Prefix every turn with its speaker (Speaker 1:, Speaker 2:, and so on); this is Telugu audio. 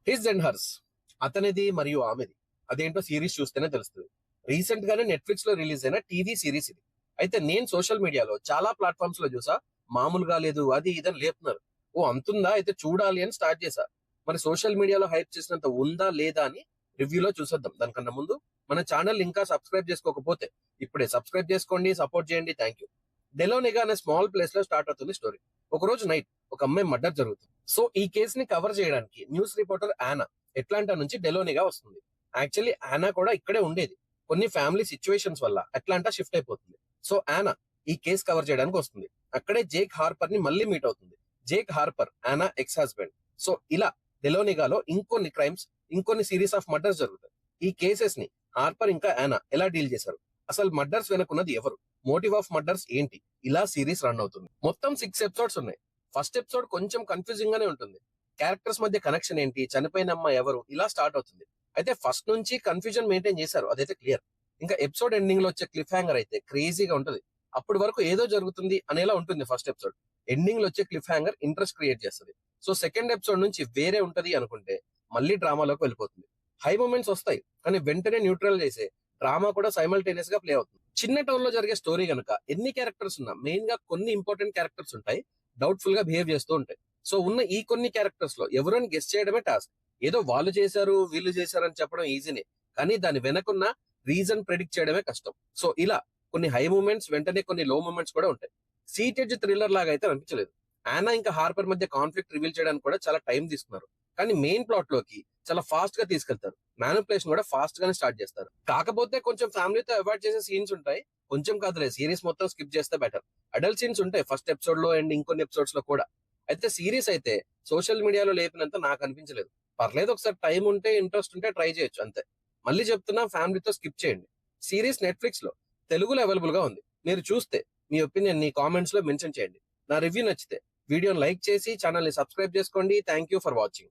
Speaker 1: హిస్ అండ్ హర్స్, అతనిది మరియు ఆమెది, అదేంటో సిరీస్ చూస్తేనే తెలుస్తుంది. రీసెంట్ గానే నెట్ఫ్లిక్స్ లో రిలీజ్ అయిన టీవీ సిరీస్ ఇది. అయితే నేను సోషల్ మీడియాలో చాలా ప్లాట్ఫామ్స్ లో చూసా, మామూలుగా లేదు అది ఇదని లేపుతున్నారు. ఓ అంతుందా, అయితే చూడాలి అని స్టార్ట్ చేశా. మరి సోషల్ మీడియాలో హైప్ చేసినంత ఉందా లేదా అని రివ్యూలో చూసేద్దాం. దానికన్నా ముందు మన ఛానల్ ఇంకా సబ్స్క్రైబ్ చేసుకోకపోతే ఇప్పుడే సబ్స్క్రైబ్ చేసుకోండి, సపోర్ట్ చేయండి. Thank you. డెలోనిగా అనే స్మాల్ ప్లేస్ లో స్టార్ట్ అవుతుంది స్టోరీ. ఒక రోజు నైట్ ఒక అమ్మాయి మర్డర్ జరుగుతుంది. సో ఈ కేస్ ని కవర్ చేయడానికి న్యూస్ రిపోర్టర్ ఆనా అట్లాంటా నుంచి డెలోనిగా వస్తుంది. యాక్చువల్లీ ఆనా కూడా ఇక్కడే ఉండేది. కొన్ని ఫ్యామిలీ సిచ్యువేషన్స్ వల్ల అట్లాంటా షిఫ్ట్ అయిపోతుంది. సో ఆనా ఈ కేస్ కవర్ చేయడానికి వస్తుంది. అక్కడే జేక్ హార్పర్ ని మళ్ళీ మీట్ అవుతుంది. జేక్ హార్పర్ ఆనా ఎక్స్ హస్బెండ్. సో ఇలా డెలోనిగాలో ఇంకొన్ని క్రైమ్స్, ఇంకొన్ని సిరీస్ ఆఫ్ మర్డర్స్ జరుగుతాయి. ఈ కేసెస్ ని హార్పర్ ఇంకా ఆనా ఎలా డీల్ చేశారు, అసలు మర్డర్స్ వెనుకున్నది ఎవరు, మోటివ్ ఆఫ్ మర్డర్స్ ఏంటి, ఇలా సిరీస్ రన్ అవుతుంది. మొత్తం 6 ఎపిసోడ్స్ ఉన్నాయి. ఫస్ట్ ఎపిసోడ్ కొంచెం కన్ఫ్యూజింగ్ గానే ఉంటుంది. క్యారెక్టర్స్ మధ్య కనెక్షన్ ఏంటి, చనిపోయిన అమ్మ ఎవరు, ఇలా స్టార్ట్ అవుతుంది. అయితే ఫస్ట్ నుంచి కన్ఫ్యూజన్ మెయింటైన్ చేశారు, అదైతే క్లియర్. ఇంకా ఎపిసోడ్ ఎండింగ్ లో వచ్చే క్లిఫ్ హ్యాంగర్ అయితే క్రేజీగా ఉంటుంది. అప్పటి వరకు ఏదో జరుగుతుంది అనేలా ఉంటుంది ఫస్ట్ ఎపిసోడ్. ఎండింగ్ లో వచ్చే క్లిఫ్ హ్యాంగర్ ఇంట్రెస్ట్ క్రియేట్ చేస్తుంది. సో సెకండ్ ఎపిసోడ్ నుంచి వేరే ఉంటది అనుకుంటే మళ్ళీ డ్రామాలోకి వెళ్ళిపోతుంది. హై మూమెంట్స్ వస్తాయి, కానీ వెంటనే న్యూట్రల్ చేసే డ్రామా కూడా సైమల్టేనియస్ గా ప్లే అవుతుంది. చిన్న టౌన్ లో జరిగే స్టోరీ గనుక ఎన్ని క్యారెక్టర్స్ ఉన్నా మెయిన్ గా కొన్ని ఇంపార్టెంట్ క్యారెక్టర్స్ ఉంటాయి, డౌట్ఫుల్ గా బిహేవ్ చేస్తూ ఉంటాయి. సో ఉన్న ఈ కొన్ని క్యారెక్టర్స్ లో ఎవరైనా గెస్ట్ చేయడమే టాస్క్. ఏదో వాళ్ళు చేశారు వీళ్ళు చేశారు అని చెప్పడం ఈజీనే, కానీ దాని వెనకున్న రీజన్ ప్రెడిక్ట్ చేయడమే కష్టం. సో ఇలా కొన్ని హై మూమెంట్స్ వెంటనే కొన్ని లో మూమెంట్స్ కూడా ఉంటాయి. సీటెడ్ థ్రిల్లర్ లాగా అయితే అనిపించలేదు. ఆనా ఇంకా హార్పర్ మధ్య కాన్ఫ్లిక్ట్ రివీల్ చేయడానికి కూడా చాలా టైం తీసుకున్నారు, కానీ మెయిన్ ప్లాట్ లోకి చాలా ఫాస్ట్ గా తీసుకెళ్తారు. మ్యానిపులేషన్ కూడా ఫాస్ట్ గానే స్టార్ట్ చేస్తారు. కాకపోతే కొంచెం ఫ్యామిలీతో అవాయిడ్ చేసే సీన్స్ ఉంటాయి. కొంచెం కాదులే, సిరీస్ మొత్తం స్కిప్ చేస్తే బెటర్. అడల్ట్ సీన్స్ ఉంటాయి ఫస్ట్ ఎపిసోడ్ లో అండ్ ఇంకొన్ని ఎపిసోడ్స్ లో కూడా. అయితే సిరీస్ అయితే సోషల్ మీడియాలో లేపినంత నాకు అనిపించలేదు. పర్లేదు, ఒకసారి టైం ఉంటే ఇంట్రెస్ట్ ఉంటే ట్రై చేయొచ్చు అంతే. మళ్ళీ చెప్తున్నా, ఫ్యామిలీతో స్కిప్ చేయండి. సిరీస్ నెట్ఫ్లిక్స్ లో తెలుగులో అవైలబుల్ గా ఉంది. మీరు చూస్తే మీ ఒపీనియన్ ని కామెంట్స్ లో మెన్షన్ చేయండి. నా రివ్యూ నచ్చితే వీడియోని లైక్ చేసి ఛానల్ ని సబ్స్క్రైబ్ చేసుకోండి. Thank you for watching.